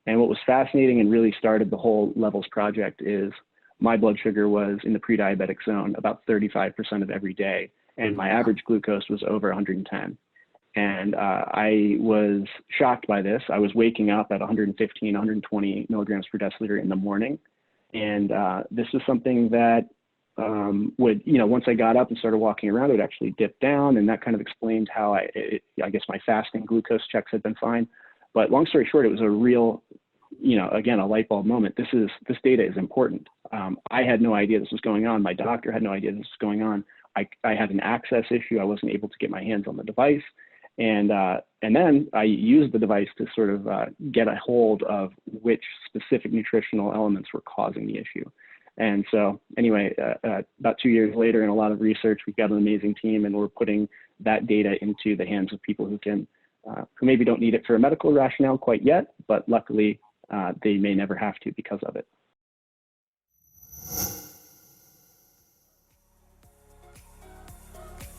And what was fascinating and really started the whole Levels project is my blood sugar was in the pre-diabetic zone about 35% of every day. And my average glucose was over 110. And I was shocked by this. I was waking up at 115, 120 milligrams per deciliter in the morning. And this is something that would, once I got up and started walking around, it would actually dip down. And that kind of explained how I guess my fasting glucose checks had been fine. But long story short, it was a real, again, a light bulb moment. This data is important. I had no idea this was going on. My doctor had no idea this was going on. I had an access issue. I wasn't able to get my hands on the device. And then I used the device to sort of get a hold of which specific nutritional elements were causing the issue. And so anyway, about 2 years later, in a lot of research, we've got an amazing team, and we're putting that data into the hands of people who maybe don't need it for a medical rationale quite yet, but luckily they may never have to because of it.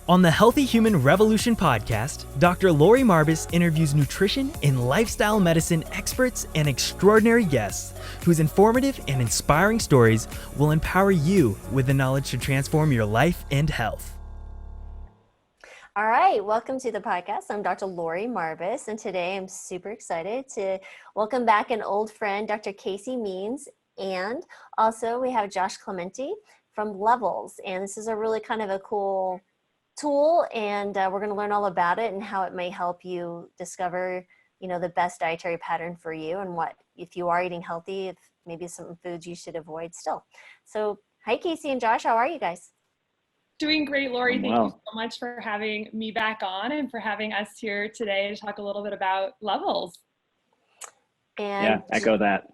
On the Healthy Human Revolution podcast, Dr. Lori Marbas interviews nutrition and lifestyle medicine experts and extraordinary guests whose informative and inspiring stories will empower you with the knowledge to transform your life and health. All right, welcome to the podcast. I'm Dr. Lori Marbas, and today I'm super excited to welcome back an old friend, Dr. Casey Means, and also we have Josh Clemente from Levels, and this is a really kind of a cool tool, and we're going to learn all about it and how it may help you discover, the best dietary pattern for you, and what, if you are eating healthy, if maybe some foods you should avoid still. So, hi, Casey and Josh, how are you guys? Doing great, Lori. Thank you so much for having me back on and for having us here today to talk a little bit about Levels. And yeah, echo that.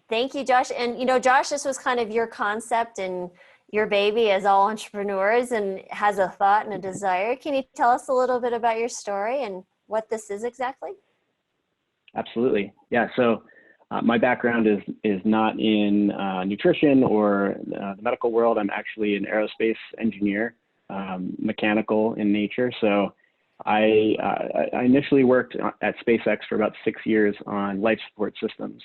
Thank you, Josh. And Josh, this was kind of your concept and your baby, as all entrepreneurs, and has a thought and a desire. Can you tell us a little bit about your story and what this is exactly? Absolutely. Yeah. So my background is not in nutrition or the medical world. I'm actually an aerospace engineer, mechanical in nature. So I initially worked at SpaceX for about 6 years on life support systems.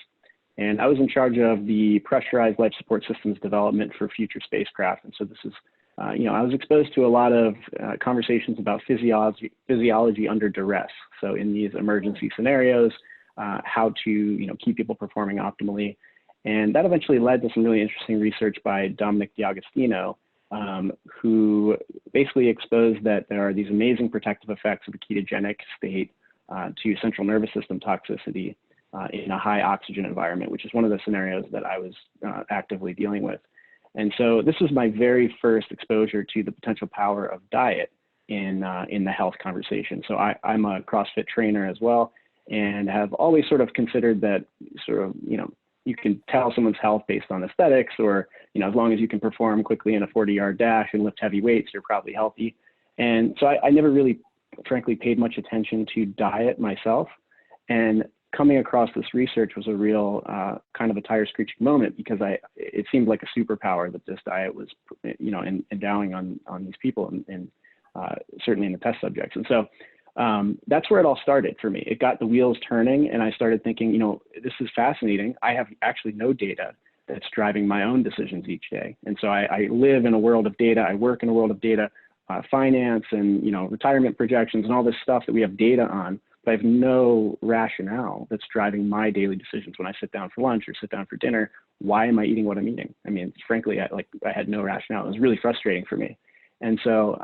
And I was in charge of the pressurized life support systems development for future spacecraft. And so this is, I was exposed to a lot of conversations about physiology under duress. So in these emergency scenarios, how to, keep people performing optimally. And that eventually led to some really interesting research by Dominic D'Agostino, who basically exposed that there are these amazing protective effects of a ketogenic state to central nervous system toxicity in a high oxygen environment, which is one of the scenarios that I was actively dealing with. And so this was my very first exposure to the potential power of diet in the health conversation. So I'm a CrossFit trainer as well, and have always sort of considered that you can tell someone's health based on aesthetics, or, as long as you can perform quickly in a 40-yard dash and lift heavy weights, you're probably healthy. And so I never really, frankly, paid much attention to diet myself. And coming across this research was a real kind of a tire screeching moment, because it seemed like a superpower that this diet was, endowing on these people, and certainly in the test subjects. And so that's where it all started for me. It got the wheels turning, and I started thinking, this is fascinating. I have actually no data that's driving my own decisions each day. And so I live in a world of data. I work in a world of data, finance and, retirement projections and all this stuff that we have data on. But I have no rationale that's driving my daily decisions when I sit down for lunch or sit down for dinner. Why am I eating what I'm eating? I mean, frankly, I had no rationale. It was really frustrating for me. And so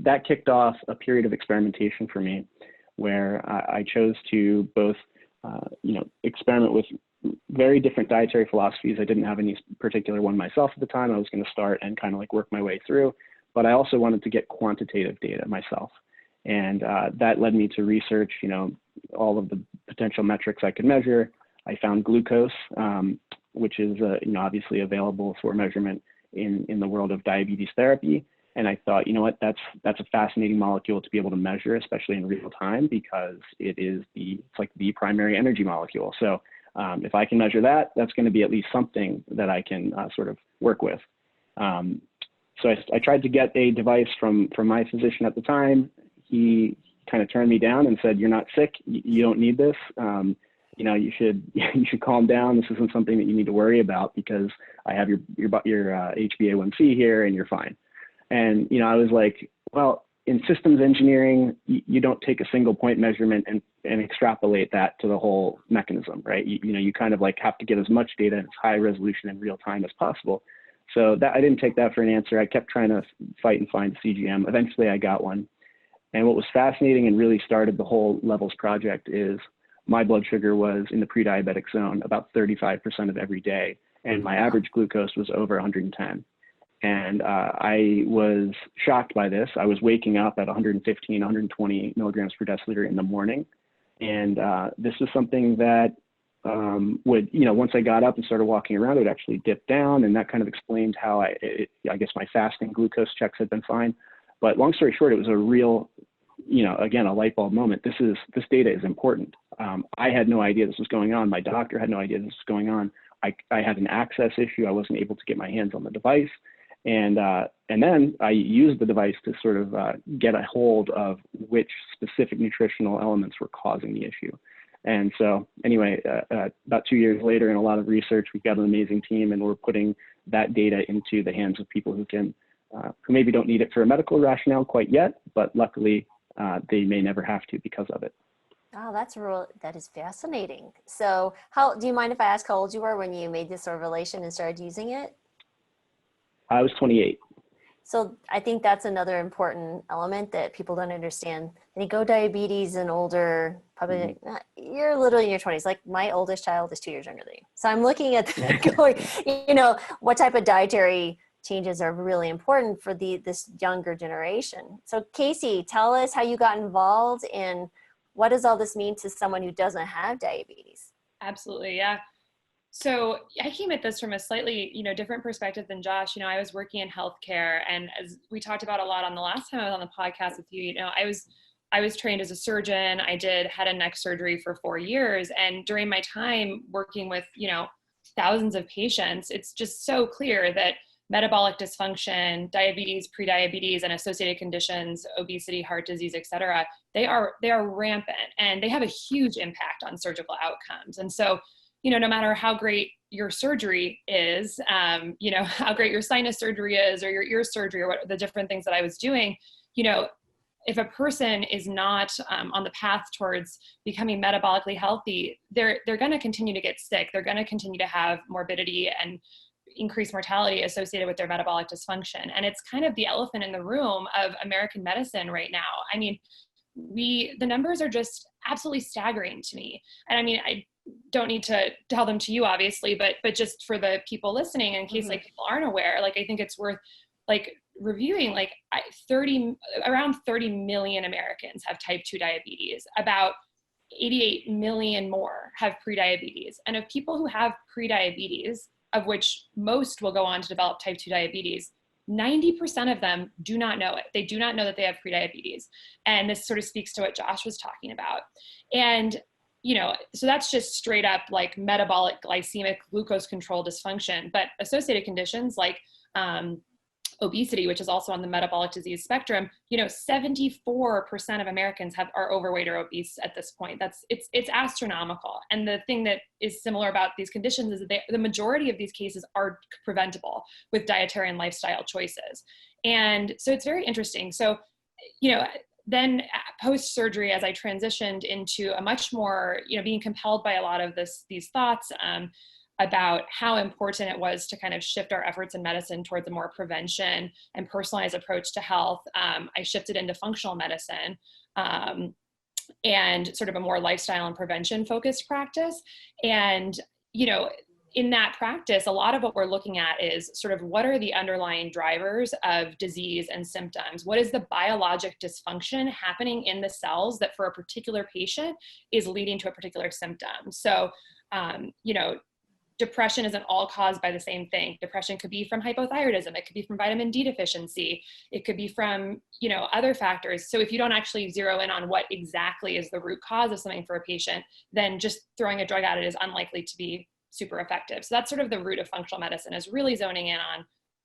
that kicked off a period of experimentation for me, where I chose to both, experiment with very different dietary philosophies. I didn't have any particular one myself at the time. I was going to start and kind of work my way through, but I also wanted to get quantitative data myself. And that led me to research, all of the potential metrics I could measure. I found glucose, which is, obviously available for measurement in the world of diabetes therapy. And I thought, that's a fascinating molecule to be able to measure, especially in real time, because it's like the primary energy molecule. So if I can measure that, that's going to be at least something that I can sort of work with. So I tried to get a device from my physician at the time. He kind of turned me down and said, "You're not sick. You don't need this. you should calm down. This isn't something that you need to worry about because I have your HbA1c here and you're fine. And, I was like, well, in systems engineering, you don't take a single point measurement and extrapolate that to the whole mechanism, right? You kind of like have to get as much data in as high resolution in real time as possible. So that I didn't take that for an answer. I kept trying to fight and find a CGM. Eventually I got one. And what was fascinating and really started the whole Levels project is my blood sugar was in the pre-diabetic zone about 35% of every day. And my average glucose was over 110. And I was shocked by this. I was waking up at 115, 120 milligrams per deciliter in the morning. And this was something that would, once I got up and started walking around, it would actually dip down. And that kind of explained how I guess my fasting glucose checks had been fine. But long story short, it was a real, again, a light bulb moment. This data is important. I had no idea this was going on. My doctor had no idea this was going on. I had an access issue. I wasn't able to get my hands on the device. And then I used the device to sort of get a hold of which specific nutritional elements were causing the issue. And so anyway, about 2 years later, in a lot of research, we've got an amazing team, and we're putting that data into the hands of people who maybe don't need it for a medical rationale quite yet, but luckily they may never have to because of it. Oh, that is fascinating. So do you mind if I ask how old you were when you made this revelation and started using it? I was 28. So I think that's another important element that people don't understand. I think diabetes and older, probably you're literally in your 20s. Like my oldest child is 2 years younger than you. So I'm looking at going, what type of dietary changes are really important for this younger generation. So Casey, tell us how you got involved and what does all this mean to someone who doesn't have diabetes? Absolutely, yeah. So I came at this from a slightly, different perspective than Josh. I was working in healthcare, and as we talked about a lot on the last time I was on the podcast with you, I was trained as a surgeon. I did head and neck surgery for 4 years. And during my time working with, thousands of patients, it's just so clear that metabolic dysfunction, diabetes, prediabetes, and associated conditions, obesity, heart disease, et cetera, they are rampant, and they have a huge impact on surgical outcomes. And so, no matter how great your surgery is, how great your sinus surgery is, or your ear surgery, or what the different things that I was doing, if a person is not on the path towards becoming metabolically healthy, they're going to continue to get sick. They're going to continue to have morbidity and increased mortality associated with their metabolic dysfunction. And it's kind of the elephant in the room of American medicine right now. I mean, the numbers are just absolutely staggering to me. And I mean, I don't need to tell them to you, obviously, but just for the people listening, in case like people aren't aware, like I think it's worth like reviewing, like around 30 million Americans have type 2 diabetes. About 88 million more have prediabetes. And of people who have prediabetes, of which most will go on to develop type 2 diabetes, 90% of them do not know it. They do not know that they have prediabetes. And this sort of speaks to what Josh was talking about. And so that's just straight up like metabolic glycemic glucose control dysfunction, but associated conditions like obesity, which is also on the metabolic disease spectrum, 74% of Americans are overweight or obese at this point. It's astronomical. And the thing that is similar about these conditions is that the majority of these cases are preventable with dietary and lifestyle choices. And so it's very interesting. So, then post-surgery, as I transitioned into a much more, being compelled by a lot of these thoughts about how important it was to kind of shift our efforts in medicine towards a more prevention and personalized approach to health, I shifted into functional medicine and sort of a more lifestyle and prevention focused practice. And, in that practice, a lot of what we're looking at is sort of what are the underlying drivers of disease and symptoms? What is the biologic dysfunction happening in the cells that for a particular patient is leading to a particular symptom? So, depression isn't all caused by the same thing. Depression could be from hypothyroidism. It could be from vitamin D deficiency. It could be from, other factors. So if you don't actually zero in on what exactly is the root cause of something for a patient, then just throwing a drug at it is unlikely to be super effective. So that's sort of the root of functional medicine, is really zoning in on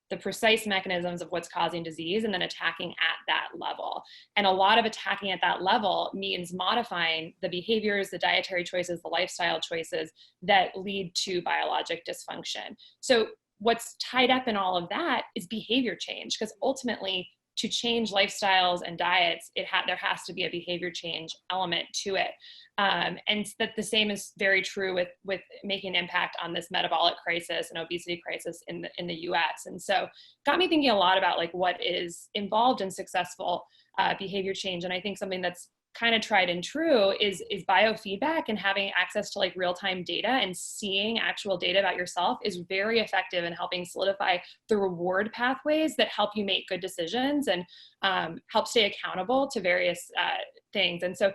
the precise mechanisms of what's causing disease and then attacking at that level. And a lot of attacking at that level means modifying the behaviors, the dietary choices, the lifestyle choices that lead to biologic dysfunction. So what's tied up in all of that is behavior change, because ultimately to change lifestyles and diets, there has to be a behavior change element to it. And that the same is very true with making an impact on this metabolic crisis and obesity crisis in the US. And so got me thinking a lot about like what is involved in successful behavior change. And I think something that's kind of tried and true is biofeedback, and having access to like real-time data and seeing actual data about yourself is very effective in helping solidify the reward pathways that help you make good decisions and help stay accountable to various things. And so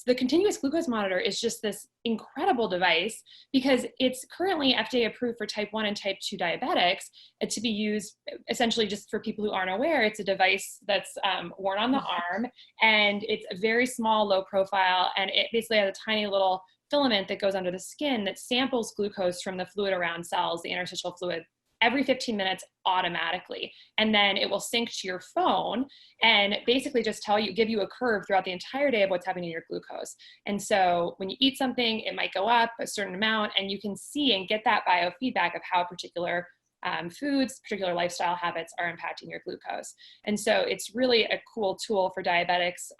the continuous glucose monitor is just this incredible device, because it's currently FDA approved for type 1 and type 2 diabetics, to be used essentially, just for people who aren't aware, it's a device that's worn on the arm, and it's a very small, low profile, and it basically has a tiny little filament that goes under the skin that samples glucose from the fluid around cells, the interstitial fluid, every 15 minutes automatically. And then it will sync to your phone and basically just give you a curve throughout the entire day of what's happening to your glucose. And so when you eat something, it might go up a certain amount, and you can see and get that biofeedback of how particular foods, particular lifestyle habits are impacting your glucose. And so it's really a cool tool for diabetics,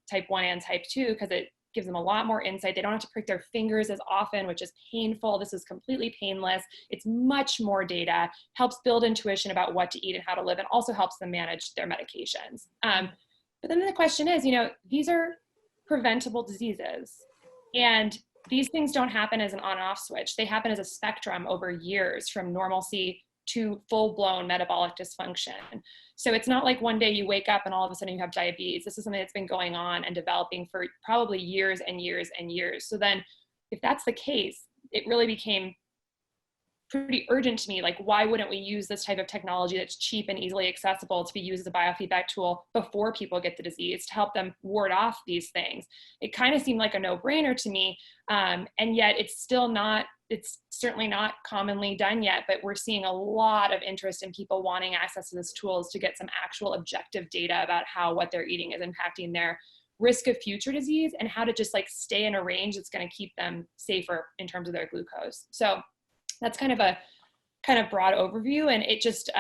type 1 and type 2, because it gives them a lot more insight. They don't have to prick their fingers as often, which is painful. This is completely painless. It's much more data, helps build intuition about what to eat and how to live, and also helps them manage their medications. But then the question is, these are preventable diseases, and these things don't happen as an on-off switch. They happen as a spectrum over years, from normalcy to full-blown metabolic dysfunction. So it's not like one day you wake up and all of a sudden you have diabetes. This is something that's been going on and developing for probably years and years and years. So then if that's the case, it really became pretty urgent to me. Like, why wouldn't we use this type of technology that's cheap and easily accessible to be used as a biofeedback tool before people get the disease, to help them ward off these things? It kind of seemed like a no-brainer to me. And yet it's certainly not commonly done yet, but we're seeing a lot of interest in people wanting access to these tools to get some actual objective data about how what they're eating is impacting their risk of future disease, and how to just like stay in a range that's going to keep them safer in terms of their glucose. So that's kind of a broad overview. And it just,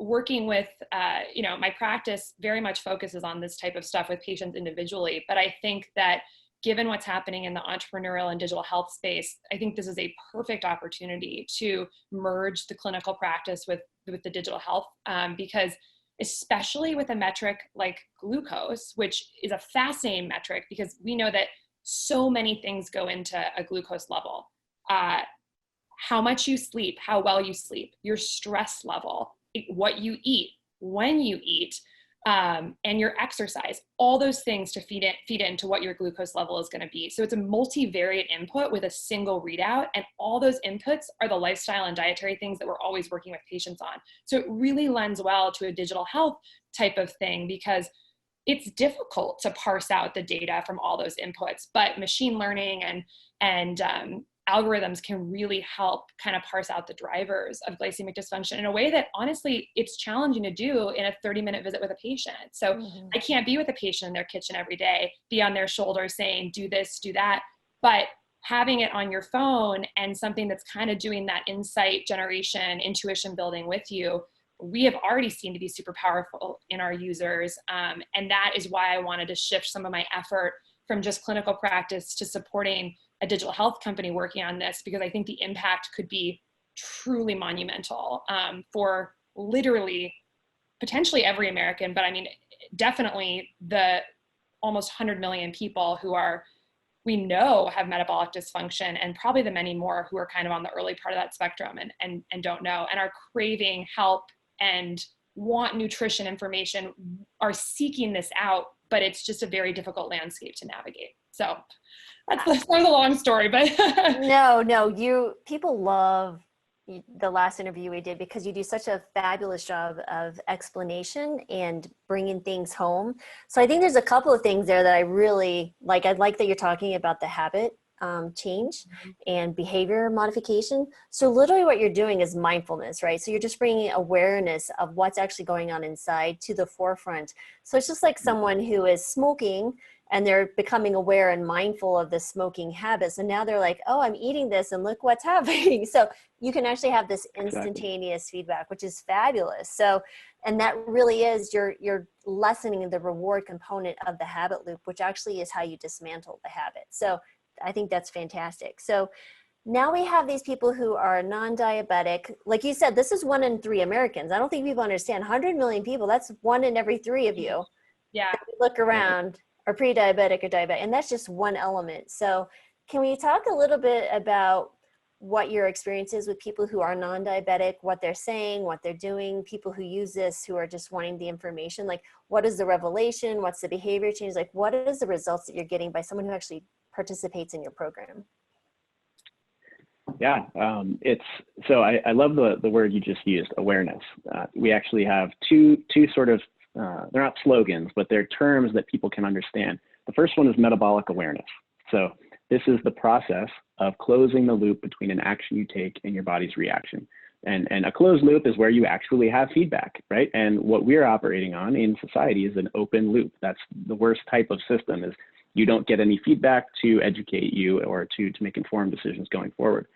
working with, my practice very much focuses on this type of stuff with patients individually. But I think that given what's happening in the entrepreneurial and digital health space, I think this is a perfect opportunity to merge the clinical practice with the digital health, because especially with a metric like glucose, which is a fascinating metric, because we know that so many things go into a glucose level. How much you sleep, how well you sleep, your stress level, what you eat, when you eat, and your exercise, all those things to feed into what your glucose level is going to be. So it's a multivariate input with a single readout, and all those inputs are the lifestyle and dietary things that we're always working with patients on. So it really lends well to a digital health type of thing, because it's difficult to parse out the data from all those inputs, but machine learning and algorithms can really help kind of parse out the drivers of glycemic dysfunction in a way that honestly it's challenging to do in a 30-minute visit with a patient. So I can't be with a patient in their kitchen every day, be on their shoulder saying, do this, do that. But having it on your phone and something that's kind of doing that insight generation, intuition building with you, we have already seen to be super powerful in our users. And that is why I wanted to shift some of my effort from just clinical practice to supporting a digital health company working on this, because I think the impact could be truly monumental for literally potentially every American, but I mean, definitely the almost 100 million people who we know have metabolic dysfunction, and probably the many more who are kind of on the early part of that spectrum and don't know, and are craving help and want nutrition information, are seeking this out, but it's just a very difficult landscape to navigate. So that's sort of the long story, but people love the last interview we did, because you do such a fabulous job of explanation and bringing things home. So I think there's a couple of things there that I really like. I like that you're talking about the habit change and behavior modification. So literally what you're doing is mindfulness, right? So you're just bringing awareness of what's actually going on inside to the forefront. So it's just like someone who is smoking and they're becoming aware and mindful of the smoking habits. And now they're like, oh, I'm eating this and look what's happening. So you can actually have this instantaneous feedback, which is fabulous. So, and that really is, you're lessening the reward component of the habit loop, which actually is how you dismantle the habit. So I think that's fantastic. So now we have these people who are non-diabetic. Like you said, this is 1 in 3 Americans. I don't think people understand 100 million people. That's 1 in every 3 of you. Yeah. Look around. Are pre-diabetic or diabetic, and that's just one element. So can we talk a little bit about what your experience is with people who are non-diabetic, what they're saying, what they're doing, people who use this, who are just wanting the information, like what is the revelation, what's the behavior change, like what is the results that you're getting by someone who actually participates in your program? Yeah, so I love the word you just used, awareness. We actually have two sort of, they're not slogans, but they're terms that people can understand. The first one is metabolic awareness. So this is the process of closing the loop between an action you take and your body's reaction. And a closed loop is where you actually have feedback, right? And what we're operating on in society is an open loop. That's the worst type of system, is you don't get any feedback to educate you or to make informed decisions going forward.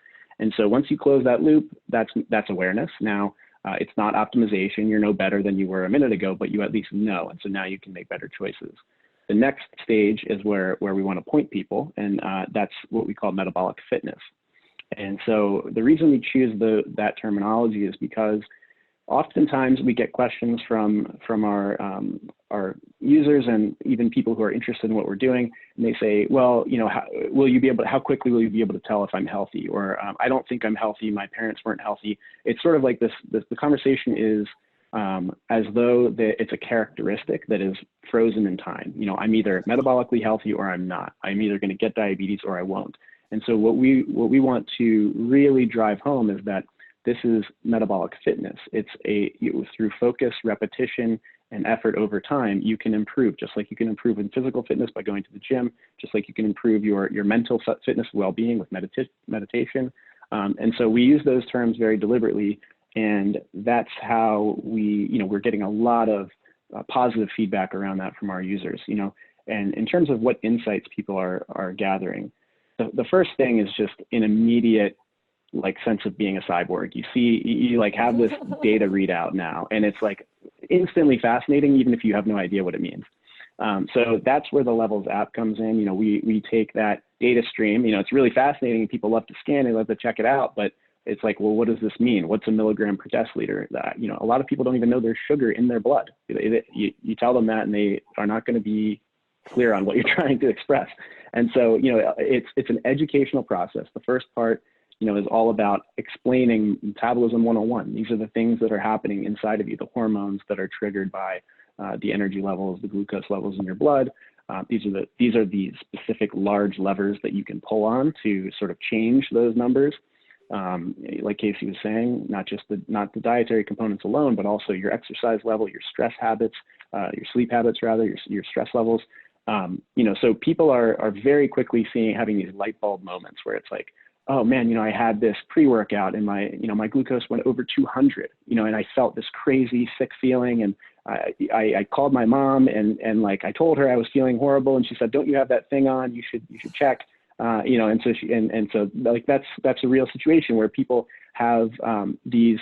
And so once you close that loop, that's awareness. Now, it's not optimization. You're no better than you were a minute ago, but you at least know. And so now you can make better choices. The next stage is where we want to point people, and that's what we call metabolic fitness. And so the reason we choose that terminology is because oftentimes we get questions from our users and even people who are interested in what we're doing, and they say, well, you know, how quickly will you be able to tell if I'm healthy? Or I don't think I'm healthy, my parents weren't healthy. It's sort of like the conversation is as though it's a characteristic that is frozen in time. You know, I'm either metabolically healthy or I'm not. I'm either going to get diabetes or I won't. And so what we want to really drive home is that this is metabolic fitness. It's through focus, repetition, and effort over time, you can improve, just like you can improve in physical fitness by going to the gym, just like you can improve your mental fitness, well-being with meditation. And so we use those terms very deliberately, and that's how we're getting a lot of positive feedback around that from our users, and in terms of what insights people are gathering, the first thing is just an immediate sense of being a cyborg. You have this data readout now, and it's instantly fascinating, even if you have no idea what it means. So that's where the Levels app comes in. We take that data stream, it's really fascinating. People love to scan, they love to check it out, but it's well, what does this mean? What's a milligram per deciliter? A lot of people don't even know there's sugar in their blood. You tell them that, and they are not going to be clear on what you're trying to express. And so, it's an educational process. The first part, is all about explaining metabolism 101. These are the things that are happening inside of you, the hormones that are triggered by the energy levels, the glucose levels in your blood. These are the specific large levers that you can pull on to sort of change those numbers. Like Casey was saying, not the dietary components alone, but also your exercise level, your stress habits, your sleep habits, rather, your stress levels. So people are very quickly having these light bulb moments where it's oh man, I had this pre-workout and my glucose went over 200, and I felt this crazy sick feeling. And I called my mom and I told her I was feeling horrible. And she said, don't you have that thing on? You should check, and so that's a real situation where people have these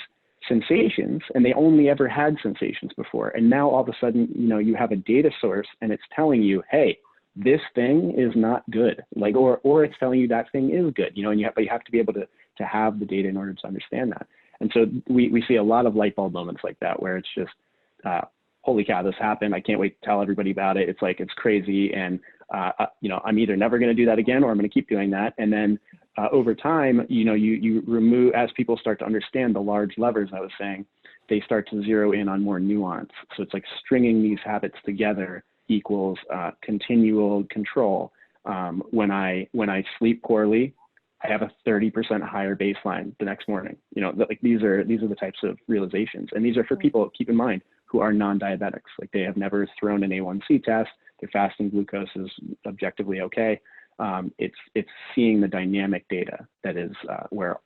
sensations, and they only ever had sensations before. And now all of a sudden, you have a data source and it's telling you, hey, this thing is not good, or it's telling you that thing is good, and you have to be able to have the data in order to understand that. And so we see a lot of light bulb moments like that, where it's just, holy cow, this happened. I can't wait to tell everybody about it. It's crazy. And, I'm either never going to do that again, or I'm going to keep doing that. And then over time, you remove, as people start to understand the large levers I was saying, they start to zero in on more nuance. So it's stringing these habits together equals continual control. When I sleep poorly, I have a 30% higher baseline the next morning. These are the types of realizations, and these are for people, keep in mind, who are non-diabetics. They have never thrown an A1C test. Their fasting glucose is objectively okay. it's seeing the dynamic data that is where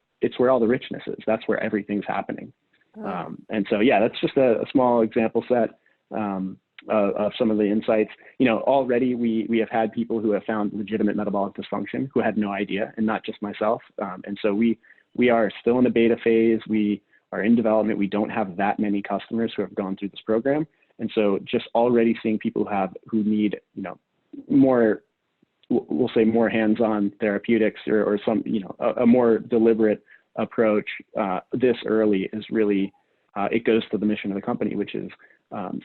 all the richness is. That's where everything's happening. And so, yeah, that's just a small example set of some of the insights. Already we have had people who have found legitimate metabolic dysfunction who had no idea, and not just myself. And so we are still in the beta phase. We are in development. We don't have that many customers who have gone through this program. And so just already seeing people who need, more, we'll say more hands-on therapeutics or some, a more deliberate approach this early is really, it goes to the mission of the company, which is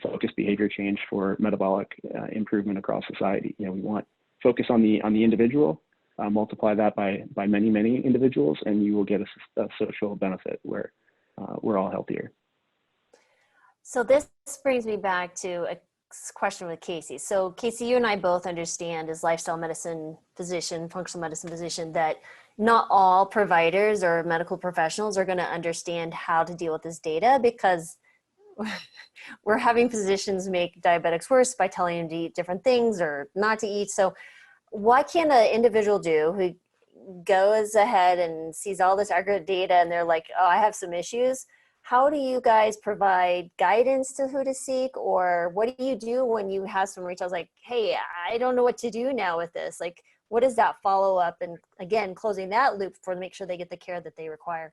focused behavior change for metabolic improvement across society. We want focus on the individual, multiply that by many, many individuals, and you will get a social benefit where we're all healthier. So this brings me back to a question with Casey. So Casey, you and I both understand as lifestyle medicine physician, functional medicine physician, that not all providers or medical professionals are going to understand how to deal with this data, because we're having physicians make diabetics worse by telling them to eat different things or not to eat. So what can an individual do who goes ahead and sees all this aggregate data and they're like, oh, I have some issues? How do you guys provide guidance to who to seek? Or what do you do when you have some reach outs like, hey, I don't know what to do now with this? Like, what is that follow up? And again, closing that loop for make sure they get the care that they require.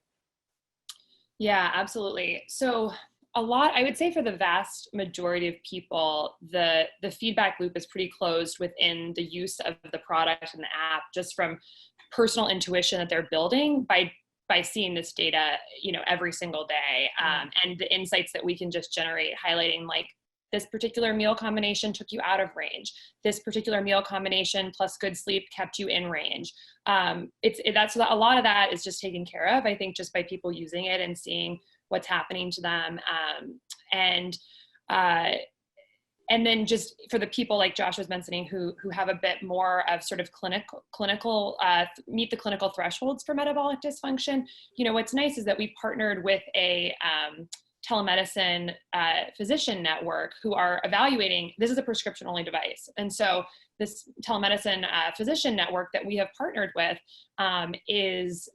Yeah, absolutely. So I would say for the vast majority of people, the feedback loop is pretty closed within the use of the product and the app, just from personal intuition that they're building by seeing this data, every single day, and the insights that we can just generate, highlighting like this particular meal combination took you out of range. This particular meal combination plus good sleep kept you in range. That's a lot of that is just taken care of, I think, just by people using it and seeing what's happening to them. And then just for the people like Josh was mentioning who have a bit more of sort of clinical meet the clinical thresholds for metabolic dysfunction, what's nice is that we partnered with a telemedicine physician network who are evaluating, this is a prescription only device. And so this telemedicine physician network that we have partnered with is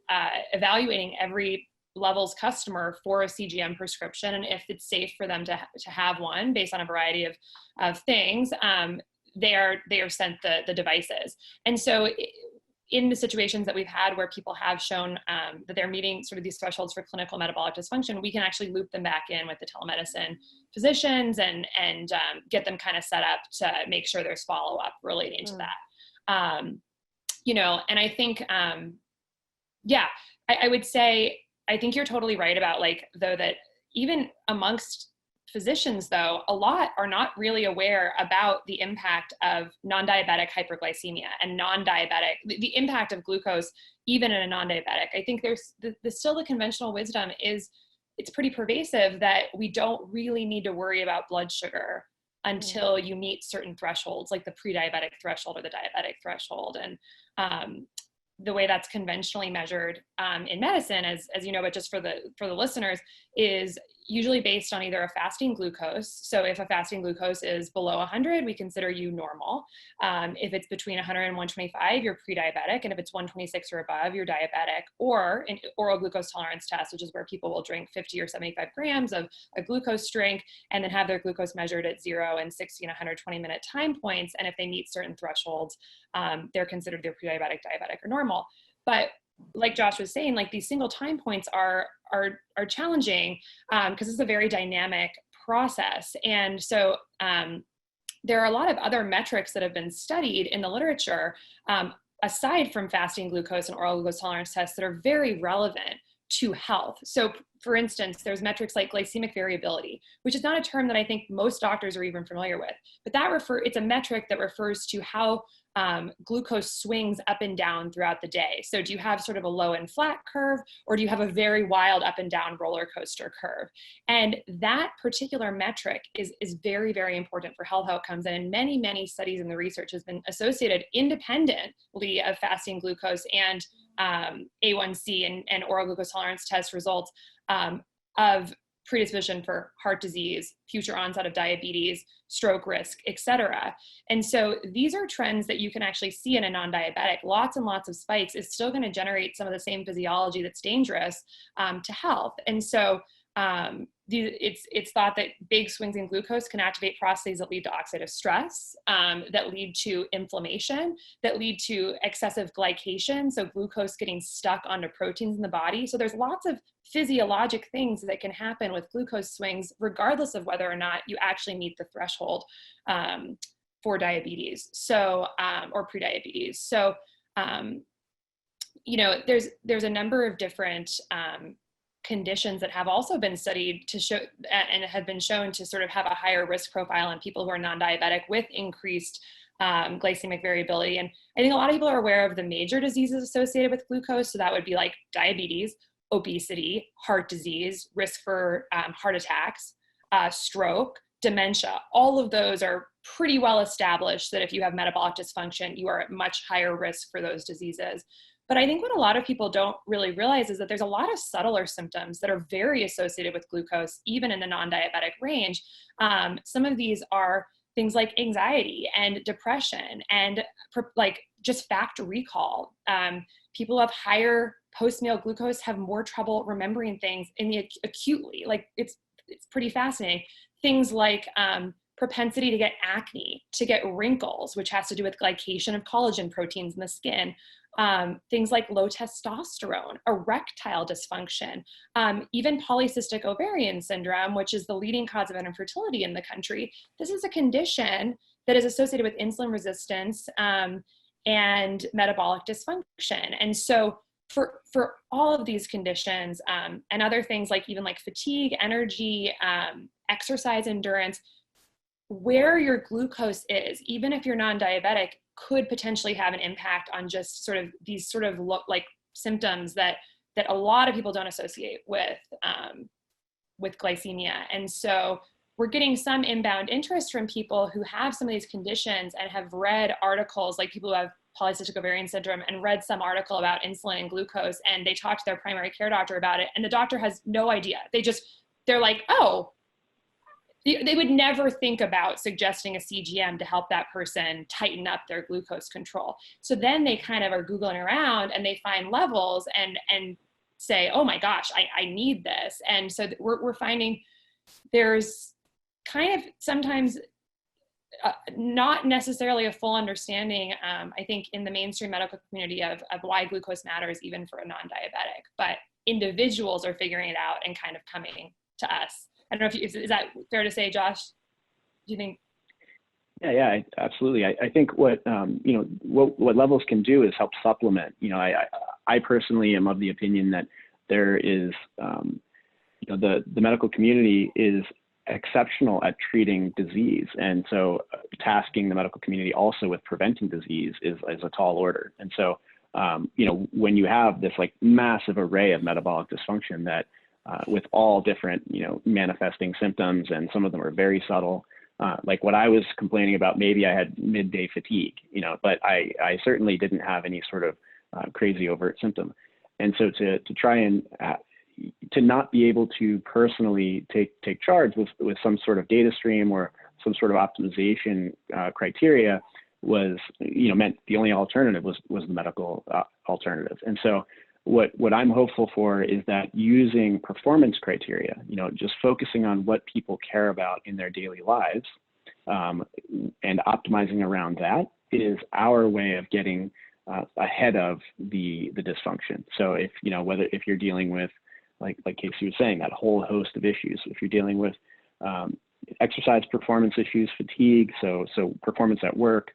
evaluating every levels customer for a CGM prescription, and if it's safe for them to have one based on a variety of things, they are sent the devices. And so in the situations that we've had where people have shown that they're meeting sort of these thresholds for clinical metabolic dysfunction, we can actually loop them back in with the telemedicine physicians and get them kind of set up to make sure there's follow-up relating to that. And I think, I would say, I think you're totally right about that even amongst physicians though, a lot are not really aware about the impact of non-diabetic hyperglycemia and the impact of glucose, even in a non-diabetic. I think there's still the conventional wisdom is it's pretty pervasive that we don't really need to worry about blood sugar until you meet certain thresholds, like the pre-diabetic threshold or the diabetic threshold. And, the way that's conventionally measured in medicine, as you know, but just for the listeners, is usually based on either a fasting glucose. So if a fasting glucose is below 100, we consider you normal. If it's between 100 and 125, you're pre-diabetic. And if it's 126 or above, you're diabetic. Or an oral glucose tolerance test, which is where people will drink 50 or 75 grams of a glucose drink and then have their glucose measured at 0 and 60 and 120 minute time points. And if they meet certain thresholds, they're considered either pre-diabetic, diabetic, or normal. But like Josh was saying, like these single time points are challenging because it's a very dynamic process. And so there are a lot of other metrics that have been studied in the literature aside from fasting glucose and oral glucose tolerance tests that are very relevant to health. So for instance, there's metrics like glycemic variability, which is not a term that I think most doctors are even familiar with, but it's a metric that refers to how glucose swings up and down throughout the day. So do you have sort of a low and flat curve, or do you have a very wild up and down roller coaster curve? And that particular metric is very, very important for health outcomes. And in many, many studies in the research has been associated independently of fasting glucose and A1C and oral glucose tolerance test results of predisposition for heart disease, future onset of diabetes, stroke risk, et cetera. And so these are trends that you can actually see in a non-diabetic. Lots and lots of spikes is still going to generate some of the same physiology that's dangerous to health. And so it's thought that big swings in glucose can activate processes that lead to oxidative stress, that lead to inflammation, that lead to excessive glycation, so glucose getting stuck onto proteins in the body. So there's lots of physiologic things that can happen with glucose swings, regardless of whether or not you actually meet the threshold for diabetes, so or prediabetes. So there's a number of different conditions that have also been studied to show and have been shown to sort of have a higher risk profile in people who are non-diabetic with increased glycemic variability. And I think a lot of people are aware of the major diseases associated with glucose. So that would be like diabetes, obesity, heart disease, risk for heart attacks, stroke, dementia. All of those are pretty well established that if you have metabolic dysfunction, you are at much higher risk for those diseases. But I think what a lot of people don't really realize is that there's a lot of subtler symptoms that are very associated with glucose, even in the non-diabetic range. Some of these are things like anxiety and depression and like just fact recall. People who have higher post-meal glucose have more trouble remembering things in the acutely. Like it's pretty fascinating. Things like propensity to get acne, to get wrinkles, which has to do with glycation of collagen proteins in the skin. Things like low testosterone, erectile dysfunction, even polycystic ovarian syndrome, which is the leading cause of infertility in the country. This is a condition that is associated with insulin resistance and metabolic dysfunction. And so for all of these conditions and other things like even like fatigue, energy, exercise endurance, where your glucose is, even if you're non-diabetic, could potentially have an impact on just sort of these sort of like symptoms that a lot of people don't associate with glycemia. And so we're getting some inbound interest from people who have some of these conditions and have read articles, like people who have polycystic ovarian syndrome, and read some article about insulin and glucose, and they talk to their primary care doctor about it, and the doctor has no idea. They're like, oh, they would never think about suggesting a CGM to help that person tighten up their glucose control. So then they kind of are Googling around and they find levels and say, oh my gosh, I need this. And so we're finding there's kind of sometimes not necessarily a full understanding, I think, in the mainstream medical community of why glucose matters even for a non-diabetic, but individuals are figuring it out and kind of coming to us. I don't know if is that fair to say, Josh? Do you think? Yeah, absolutely. I think what levels can do is help supplement. I personally am of the opinion that there is, the medical community is exceptional at treating disease, and so tasking the medical community also with preventing disease is a tall order. And so, when you have this like massive array of metabolic dysfunction that with all different, manifesting symptoms, and some of them are very subtle. Like what I was complaining about, maybe I had midday fatigue, but I certainly didn't have any sort of crazy overt symptom. And so to try and to not be able to personally take charge with some sort of data stream or some sort of optimization criteria was, meant the only alternative was the medical alternative. And so what I'm hopeful for is that using performance criteria, just focusing on what people care about in their daily lives, and optimizing around that is our way of getting ahead of the dysfunction. So if you're dealing with, like Casey was saying, that whole host of issues, if you're dealing with exercise performance issues, fatigue, so performance at work,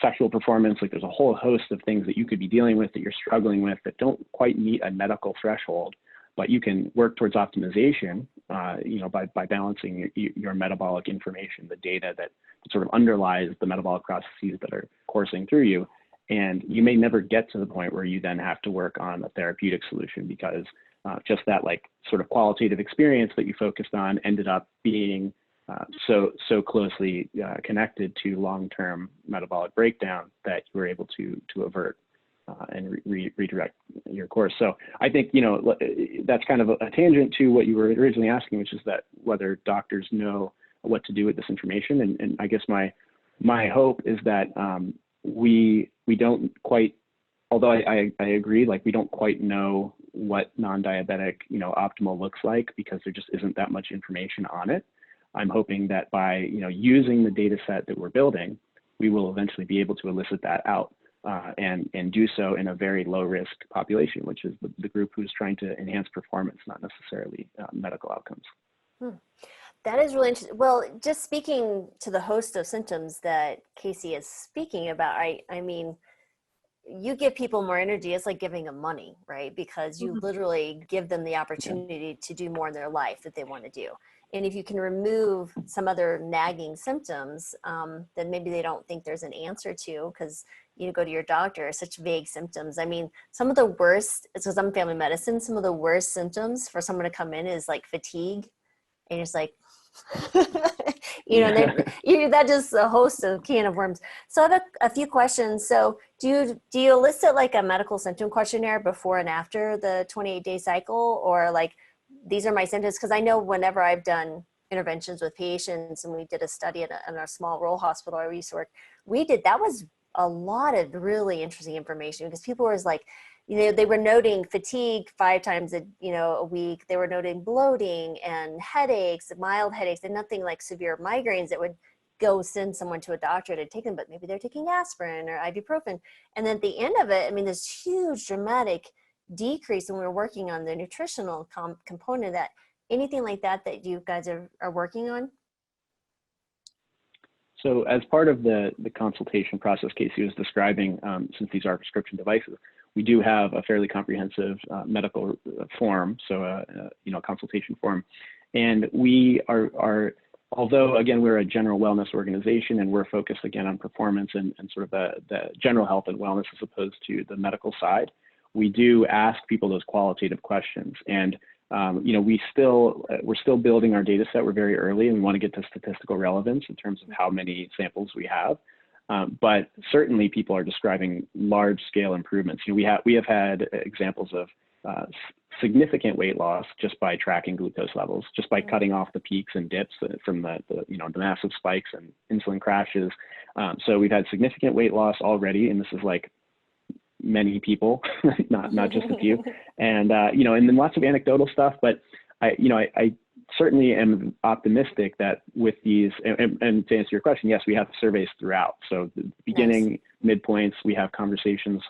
sexual performance, like there's a whole host of things that you could be dealing with that you're struggling with that don't quite meet a medical threshold, but you can work towards optimization, by balancing your metabolic information, the data that sort of underlies the metabolic processes that are coursing through you. And you may never get to the point where you then have to work on a therapeutic solution because just that like sort of qualitative experience that you focused on ended up being so closely connected to long-term metabolic breakdown that you were able to avert. and redirect your course. So I think, that's kind of a tangent to what you were originally asking, which is that whether doctors know what to do with this information. And I guess my hope is that we don't quite, although I agree, like we don't quite know what non-diabetic, optimal looks like because there just isn't that much information on it. I'm hoping that by, using the data set that we're building, we will eventually be able to elicit that out and do so in a very low risk population, which is the group who's trying to enhance performance, not necessarily medical outcomes. That is really interesting. Well, just speaking to the host of symptoms that Casey is speaking about, I mean, you give people more energy, it's like giving them money, right? Because you literally give them the opportunity to do more in their life that they want to do. And if you can remove some other nagging symptoms, then maybe they don't think there's an answer to, because you go to your doctor, such vague symptoms. I mean, some of the worst, because I'm family medicine, some of the worst symptoms for someone to come in is like fatigue. And you're just like, that just a host of can of worms. So I have a few questions. So do you elicit like a medical symptom questionnaire before and after the 28-day cycle, or like, these are my symptoms? Because I know whenever I've done interventions with patients, and we did a study in our small rural hospital I used to work, that was a lot of really interesting information, because people were like, they were noting fatigue 5 times a week. They were noting bloating and headaches, mild headaches, and nothing like severe migraines that would go send someone to a doctor to take them, but maybe they're taking aspirin or ibuprofen. And then at the end of it, I mean, this huge dramatic decrease when we were working on the nutritional component of that. Anything like that you guys are working on? So as part of the consultation process Casey was describing, since these are prescription devices, we do have a fairly comprehensive medical form, so a consultation form. And we are, although again, we're a general wellness organization and we're focused again on performance and sort of the general health and wellness as opposed to the medical side, we do ask people those qualitative questions. And we're still building our data set. We're very early and we want to get to statistical relevance in terms of how many samples we have. But certainly people are describing large scale improvements. We have had examples of significant weight loss just by tracking glucose levels, just by cutting off the peaks and dips from the massive spikes and insulin crashes. So we've had significant weight loss already, and this is like many people, not just a few, and then lots of anecdotal stuff. But I certainly am optimistic that with these, and to answer your question, yes, we have surveys throughout. So the beginning, nice. Midpoints, we have conversations.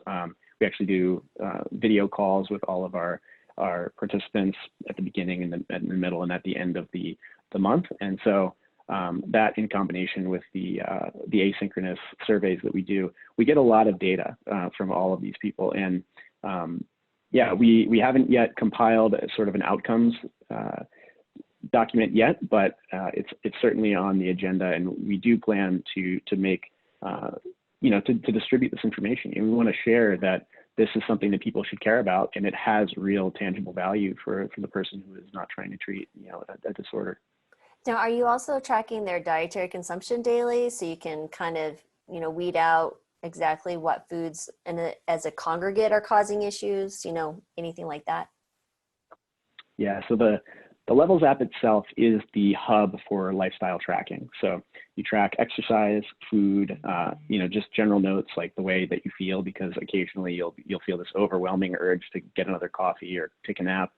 We actually do video calls with all of our participants at the beginning and the middle and at the end of the month. And so that in combination with the asynchronous surveys that we do, we get a lot of data from all of these people. And we haven't yet compiled sort of an outcomes document yet, but it's certainly on the agenda, and we do plan to make to distribute this information. And we want to share that this is something that people should care about, and it has real tangible value for the person who is not trying to treat a disorder. Now, are you also tracking their dietary consumption daily, so you can kind of weed out exactly what foods as a congregate are causing issues, anything like that? Yeah, so the Levels app itself is the hub for lifestyle tracking. So you track exercise, food, just general notes like the way that you feel, because occasionally you'll feel this overwhelming urge to get another coffee or take a nap.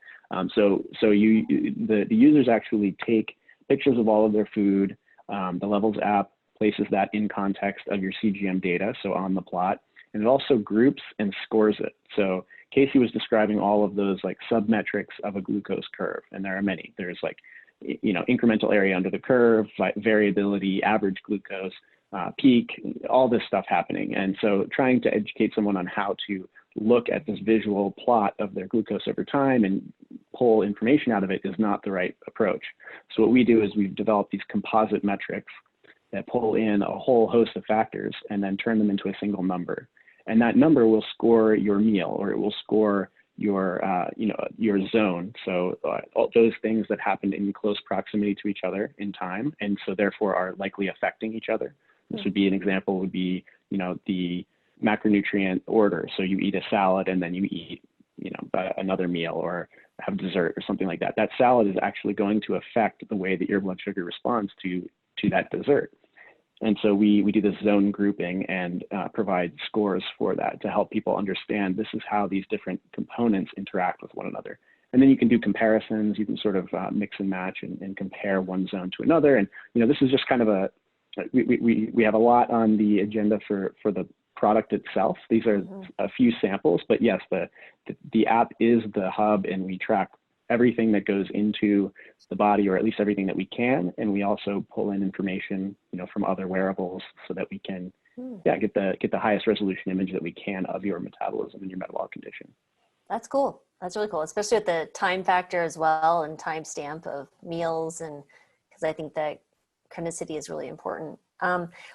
So the users actually take pictures of all of their food. The Levels app places that in context of your CGM data, so on the plot, and it also groups and scores it. So Casey was describing all of those like submetrics of a glucose curve, and there are many. There's like, incremental area under the curve, variability, average glucose, peak, all this stuff happening. And so trying to educate someone on how to look at this visual plot of their glucose over time and pull information out of it is not the right approach. So what we do is we've developed these composite metrics that pull in a whole host of factors and then turn them into a single number. And that number will score your meal, or it will score your zone. So all those things that happened in close proximity to each other in time, and so therefore are likely affecting each other. This would be an example. Would be the macronutrient order. So you eat a salad and then you eat, another meal or have dessert or something like that. That salad is actually going to affect the way that your blood sugar responds to that dessert. And so we do this zone grouping and provide scores for that to help people understand this is how these different components interact with one another. And then you can do comparisons. You can sort of mix and match and compare one zone to another. And this is just kind of we have a lot on the agenda for the product itself. These are a few samples, but yes, the app is the hub, and we track everything that goes into the body, or at least everything that we can. And we also pull in information, from other wearables so that we can, get the highest resolution image that we can of your metabolism and your metabolic condition. That's cool. That's really cool, especially with the time factor as well and time stamp of meals, and because I think that chronicity is really important.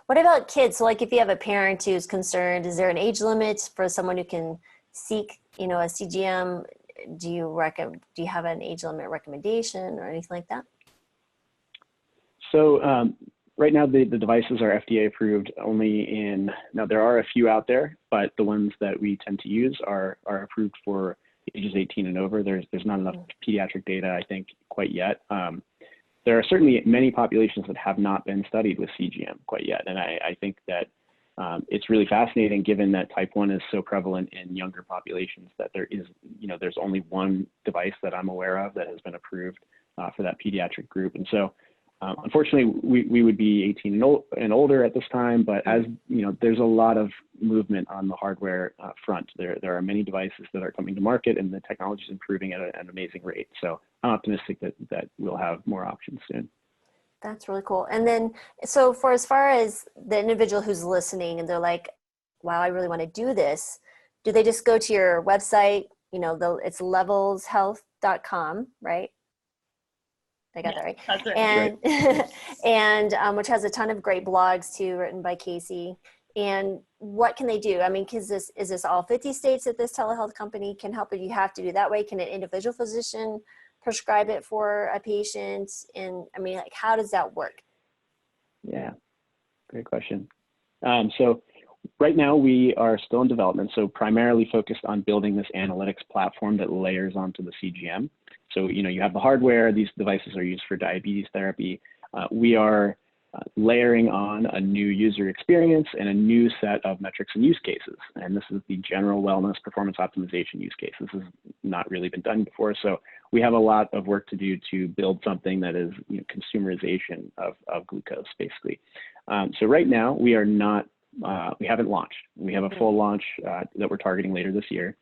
What about kids? So like if you have a parent who's concerned, is there an age limit for someone who can seek, a CGM? Do you have an age limit recommendation or anything like that? So right now the devices are FDA approved only now there are a few out there, but the ones that we tend to use are approved for ages 18 and over. There's not enough pediatric data, I think, quite yet. There are certainly many populations that have not been studied with CGM quite yet. And I think that it's really fascinating, given that type 1 is so prevalent in younger populations, that there's only one device that I'm aware of that has been approved for that pediatric group. And so unfortunately, we would be 18 and older at this time, but as there's a lot of movement on the hardware front. There are many devices that are coming to market, and the technology is improving at an amazing rate. So I'm optimistic that we'll have more options soon. That's really cool. And then, so as far as the individual who's listening and they're like, wow, I really want to do this, do they just go to your website? It's levelshealth.com, right? I got that right. That's right. And, right. and which has a ton of great blogs too, written by Casey. And what can they do? I mean, is this all 50 states that this telehealth company can help, or you have to do that way? Can an individual physician prescribe it for a patient? And I mean, like, how does that work? Yeah, great question. So right now we are still in development, so primarily focused on building this analytics platform that layers onto the CGM. So, you have the hardware. These devices are used for diabetes therapy. We are layering on a new user experience and a new set of metrics and use cases. And this is the general wellness performance optimization use case. This has not really been done before. So we have a lot of work to do to build something that is consumerization of glucose, basically. So right now we are not, we haven't launched. We have a full launch that we're targeting later this year.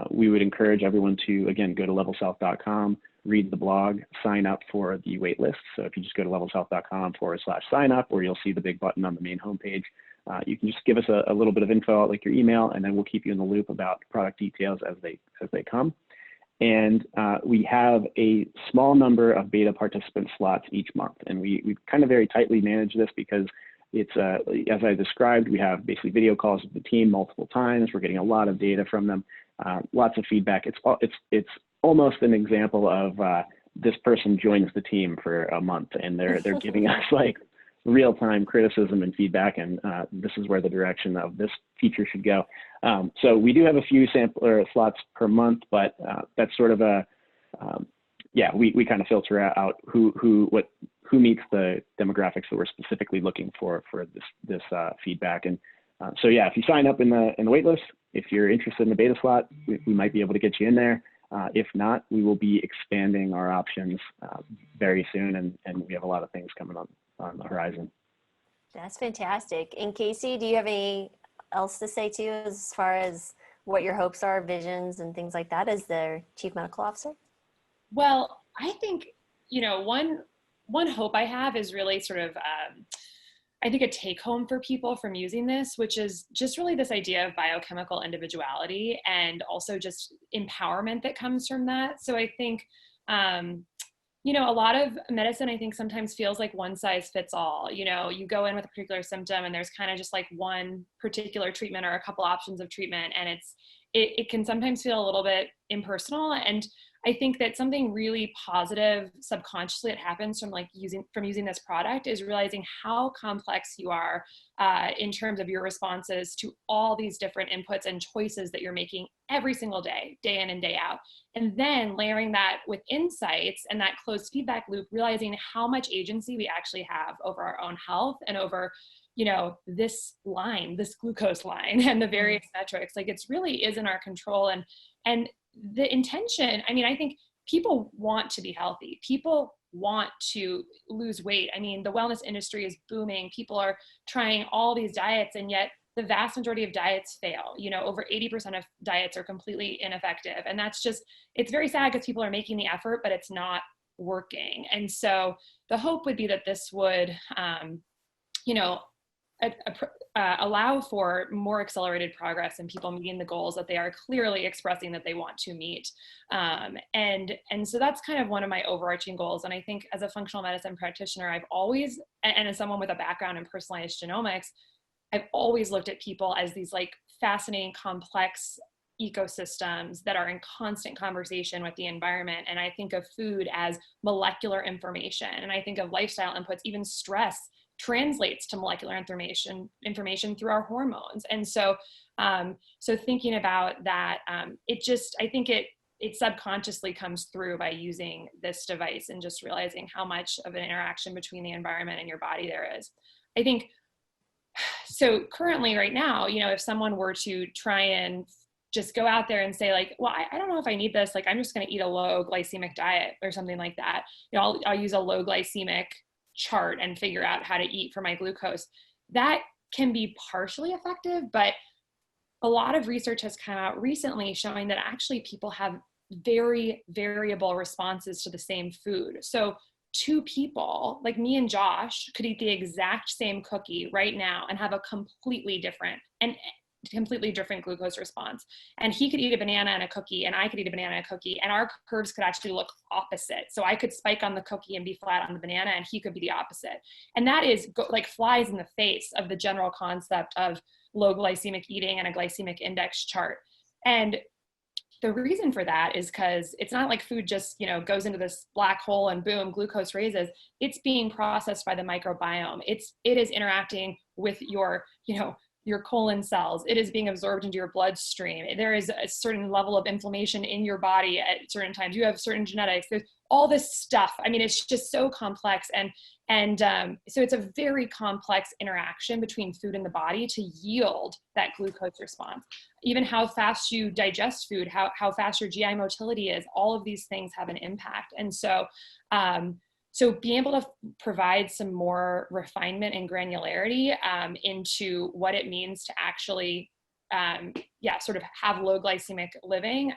We would encourage everyone to, again, go to levelshealth.com, read the blog, sign up for the wait list. So if you just go to levelshealth.com/sign up, or you'll see the big button on the main homepage, you can just give us a little bit of info, like your email, and then we'll keep you in the loop about product details as they come. And we have a small number of beta participant slots each month. And we kind of very tightly manage this because it's, as I described, we have basically video calls with the team multiple times. We're getting a lot of data from them, lots of feedback. It's almost an example of this person joins the team for a month, and they're giving us like real-time criticism and feedback, and this is where the direction of this feature should go. So we do have a few sample slots per month, but that's sort of we kind of filter out who meets the demographics that we're specifically looking for this feedback. And so yeah, if you sign up in the wait list, if you're interested in the beta slot, we might be able to get you in there. If not, we will be expanding our options very soon, and we have a lot of things coming on the horizon. That's fantastic. And Casey, do you have any else to say too, as far as what your hopes are, visions, and things like that as their chief medical officer? Well, I think, one hope I have is really sort of, I think, a take home for people from using this, which is just really this idea of biochemical individuality and also just empowerment that comes from that. So I think, a lot of medicine, I think, sometimes feels like one size fits all. You go in with a particular symptom and there's kind of just like one particular treatment or a couple options of treatment, and it can sometimes feel a little bit impersonal. And I think that something really positive subconsciously that happens from using this product is realizing how complex you are in terms of your responses to all these different inputs and choices that you're making every single day, day in and day out. And then layering that with insights and that closed feedback loop, realizing how much agency we actually have over our own health and over, this glucose line and the various metrics. Like, it's really is in our control. And the intention, I think people want to be healthy. People want to lose weight. The wellness industry is booming. People are trying all these diets, and yet the vast majority of diets fail. Over 80% of diets are completely ineffective. And that's it's very sad because people are making the effort, but it's not working. And so the hope would be that this would, allow for more accelerated progress and people meeting the goals that they are clearly expressing that they want to meet. And so that's kind of one of my overarching goals. And I think as a functional medicine practitioner, I've always, and as someone with a background in personalized genomics, I've always looked at people as these fascinating, complex ecosystems that are in constant conversation with the environment. And I think of food as molecular information. And I think of lifestyle inputs, even stress translates to molecular information through our hormones. And so, thinking about that, I think it subconsciously comes through by using this device and just realizing how much of an interaction between the environment and your body there is. I think, so currently right now, if someone were to try and just go out there and say well, I don't know if I need this, I'm just going to eat a low glycemic diet or something like that. I'll use a low glycemic chart and figure out how to eat for my glucose. That can be partially effective, but a lot of research has come out recently showing that actually people have very variable responses to the same food. So two people like me and Josh could eat the exact same cookie right now and have a completely different glucose response. And he could eat a banana and a cookie, and I could eat a banana and a cookie, and our curves could actually look opposite. So I could spike on the cookie and be flat on the banana, and he could be the opposite. And that is flies in the face of the general concept of low glycemic eating and a glycemic index chart. And the reason for that is because it's not like food just, goes into this black hole and boom, glucose raises. It's being processed by the microbiome. It is interacting with your colon cells. It is being absorbed into your bloodstream. There is a certain level of inflammation in your body at certain times. You have certain genetics. There's all this stuff. It's just so complex. And so it's a very complex interaction between food and the body to yield that glucose response. Even how fast you digest food, how fast your GI motility is, all of these things have an impact. And so, so being able to provide some more refinement and granularity into what it means to actually, sort of have low glycemic living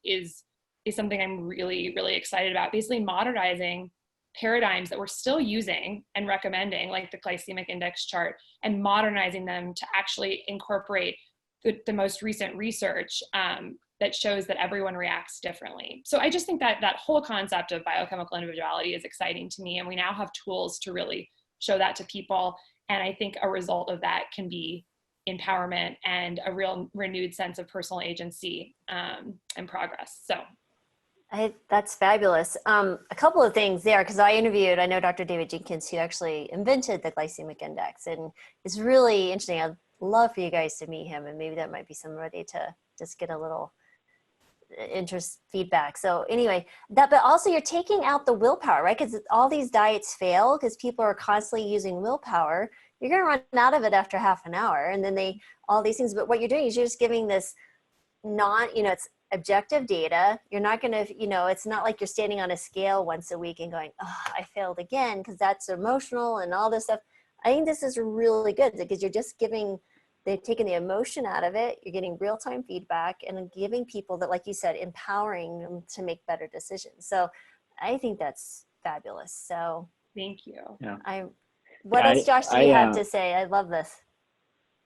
is something I'm really, really excited about. Basically modernizing paradigms that we're still using and recommending, like the glycemic index chart, and modernizing them to actually incorporate the most recent research that shows that everyone reacts differently. So I just think that that whole concept of biochemical individuality is exciting to me. And we now have tools to really show that to people. And I think a result of that can be empowerment and a real renewed sense of personal agency and progress. So that's fabulous. A couple of things there, because I know Dr. David Jenkins, who actually invented the glycemic index, and it's really interesting. I'd love for you guys to meet him, and maybe that might be somebody to just get a little interest feedback. So anyway, but also you're taking out the willpower, right? Because all these diets fail because people are constantly using willpower. You're going to run out of it after half an hour, and then all these things. But what you're doing is you're just giving this it's objective data. You're not going to, it's not like you're standing on a scale once a week and going, oh, I failed again, because that's emotional and all this stuff. I think this is really good because you're just they've taken the emotion out of it. You're getting real-time feedback and giving people that, like you said, empowering them to make better decisions. So I think that's fabulous. So thank you. Yeah. What else, Josh, do you have to say? I love this.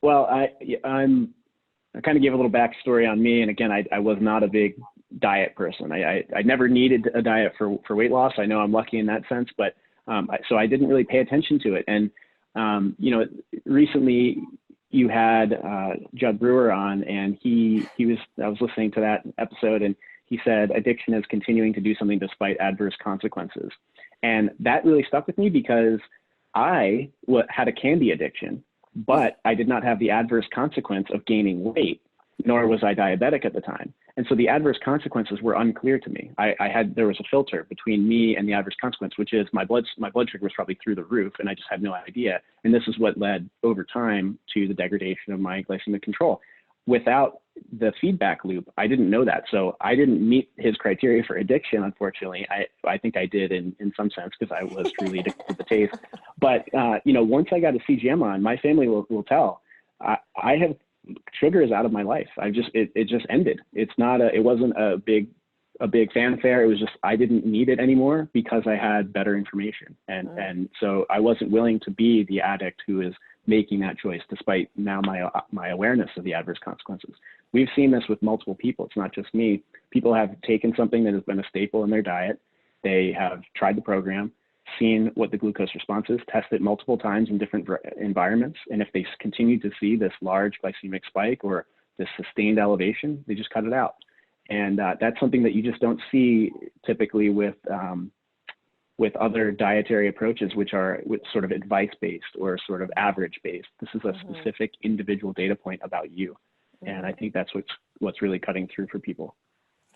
Well, I kind of gave a little backstory on me. And again, I was not a big diet person. I never needed a diet for weight loss. I know I'm lucky in that sense, but so I didn't really pay attention to it. And, recently, you had Judd Brewer on, and I was listening to that episode, and he said addiction is continuing to do something despite adverse consequences. And that really stuck with me because I had a candy addiction, but I did not have the adverse consequence of gaining weight, nor was I diabetic at the time. And so the adverse consequences were unclear to me. There was a filter between me and the adverse consequence, which is my blood sugar was probably through the roof, and I just had no idea. And this is what led over time to the degradation of my glycemic control. Without the feedback loop, I didn't know that. So I didn't meet his criteria for addiction, unfortunately. I think I did in some sense, because I was truly addicted to the taste. But, once I got a CGM on, my family will tell, I have sugar is out of my life. It just ended. It wasn't a big fanfare. It was just, I didn't need it anymore because I had better information. And so I wasn't willing to be the addict who is making that choice, despite now my awareness of the adverse consequences. We've seen this with multiple people. It's not just me. People have taken something that has been a staple in their diet. They have tried the program, seen what the glucose response is, tested multiple times in different environments. And if they continue to see this large glycemic spike or this sustained elevation, they just cut it out. And that's something that you just don't see typically with other dietary approaches, which are sort of advice-based or sort of average-based. This is a specific individual data point about you. And I think that's what's really cutting through for people.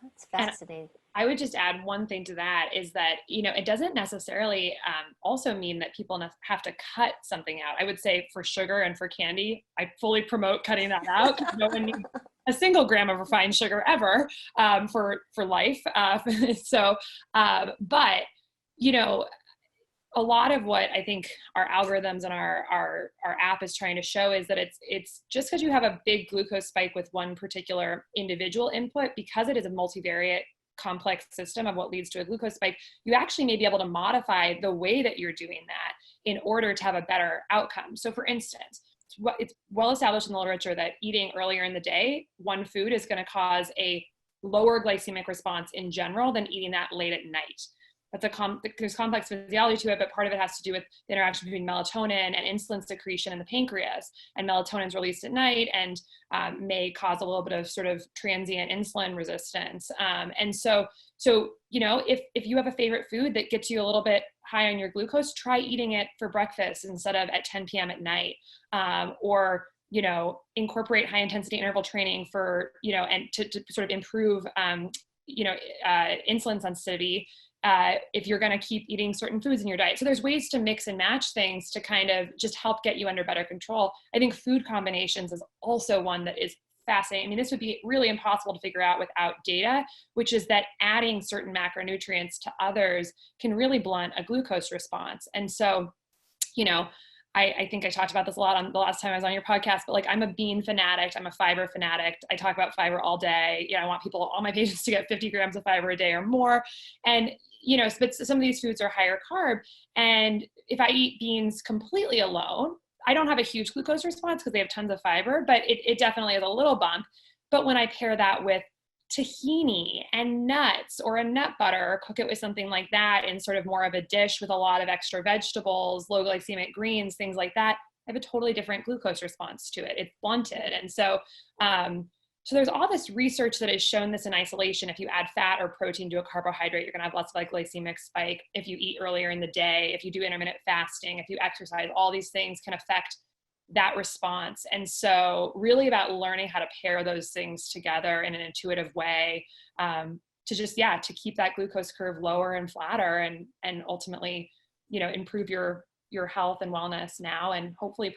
That's fascinating. And I would just add one thing to that is that, it doesn't necessarily also mean that people have to cut something out. I would say for sugar and for candy, I fully promote cutting that out. No one needs a single gram of refined sugar ever for life. But a lot of what I think our algorithms and our app is trying to show is that it's just because you have a big glucose spike with one particular individual input, because it is a multivariate complex system of what leads to a glucose spike, you actually may be able to modify the way that you're doing that in order to have a better outcome. So for instance, it's well established in the literature that eating earlier in the day, one food is going to cause a lower glycemic response in general than eating that late at night. There's complex physiology to it, but part of it has to do with the interaction between melatonin and insulin secretion in the pancreas. And melatonin is released at night and may cause a little bit of sort of transient insulin resistance. And so if you have a favorite food that gets you a little bit high on your glucose, try eating it for breakfast instead of at 10 p.m. at night, or incorporate high intensity interval training for, and to sort of improve, insulin sensitivity. If you're going to keep eating certain foods in your diet. So there's ways to mix and match things to kind of just help get you under better control. I think food combinations is also one that is fascinating. I mean, this would be really impossible to figure out without data, which is that adding certain macronutrients to others can really blunt a glucose response. And so, I think I talked about this a lot on the last time I was on your podcast, but I'm a bean fanatic. I'm a fiber fanatic. I talk about fiber all day. I want all my patients to get 50 grams of fiber a day or more. And, but some of these foods are higher carb. And if I eat beans completely alone, I don't have a huge glucose response because they have tons of fiber, but it definitely is a little bump. But when I pair that with tahini and nuts or a nut butter, or cook it with something like that in sort of more of a dish with a lot of extra vegetables, low glycemic greens, things like that, I have a totally different glucose response to it. It's blunted. And so there's all this research that has shown this in isolation. If you add fat or protein to a carbohydrate, you're going to have less of a glycemic spike. If you eat earlier in the day, if you do intermittent fasting, if you exercise, all these things can affect that response. And so really about learning how to pair those things together in an intuitive way, to keep that glucose curve lower and flatter and ultimately, improve your health and wellness now and hopefully,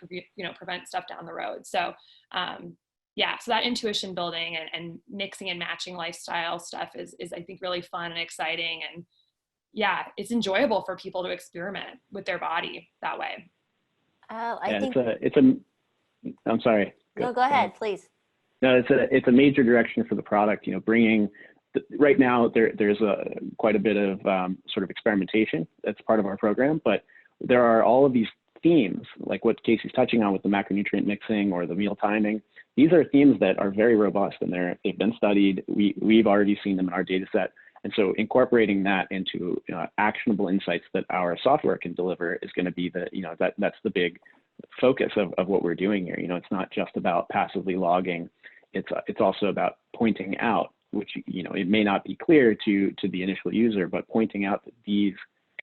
prevent stuff down the road. So, so that intuition building and mixing and matching lifestyle stuff is I think really fun and exciting. And it's enjoyable for people to experiment with their body that way. I'm sorry. No, go ahead, please. No, it's a major direction for the product. Right now there's quite a bit of sort of experimentation that's part of our program, but there are all of these themes, like what Casey's touching on with the macronutrient mixing or the meal timing. These are themes that are very robust and they've been studied. We've already seen them in our data set. And so incorporating that into actionable insights that our software can deliver is going to be that's the big focus of what we're doing here. You know, it's not just about passively logging. It's also about pointing out, which, you know, it may not be clear to the initial user, but pointing out that these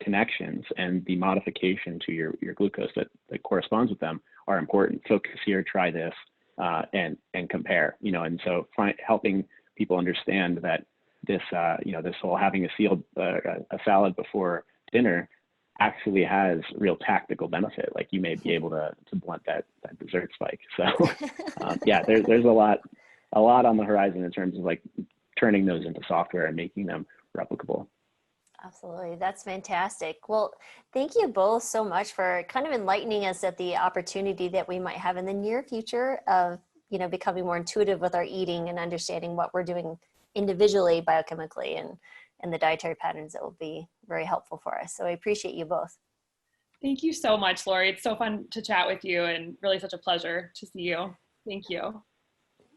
connections and the modification to your glucose that corresponds with them are important. Focus here, try this, and compare, you know. And so helping people understand that this, you know, this whole having a salad before dinner actually has real tactical benefit. Like, you may be able to blunt that dessert spike. So yeah, there's a lot on the horizon in terms of like turning those into software and making them replicable. Absolutely. That's fantastic. Well, thank you both so much for kind of enlightening us at the opportunity that we might have in the near future of, you know, becoming more intuitive with our eating and understanding what we're doing individually, biochemically, and the dietary patterns that will be very helpful for us. So I appreciate you both. Thank you so much, Lori. It's so fun to chat with you and really such a pleasure to see you. Thank you.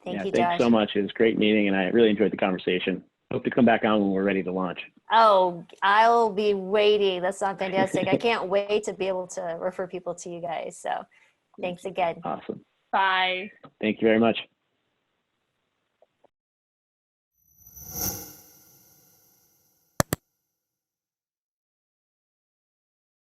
Thank you, thanks Josh. so much. It was a great meeting, and I really enjoyed the conversation. Hope to come back on when we're ready to launch. Oh, I'll be waiting. That sounds fantastic. I can't wait to be able to refer people to you guys. So thanks again. Awesome. Bye. Thank you very much.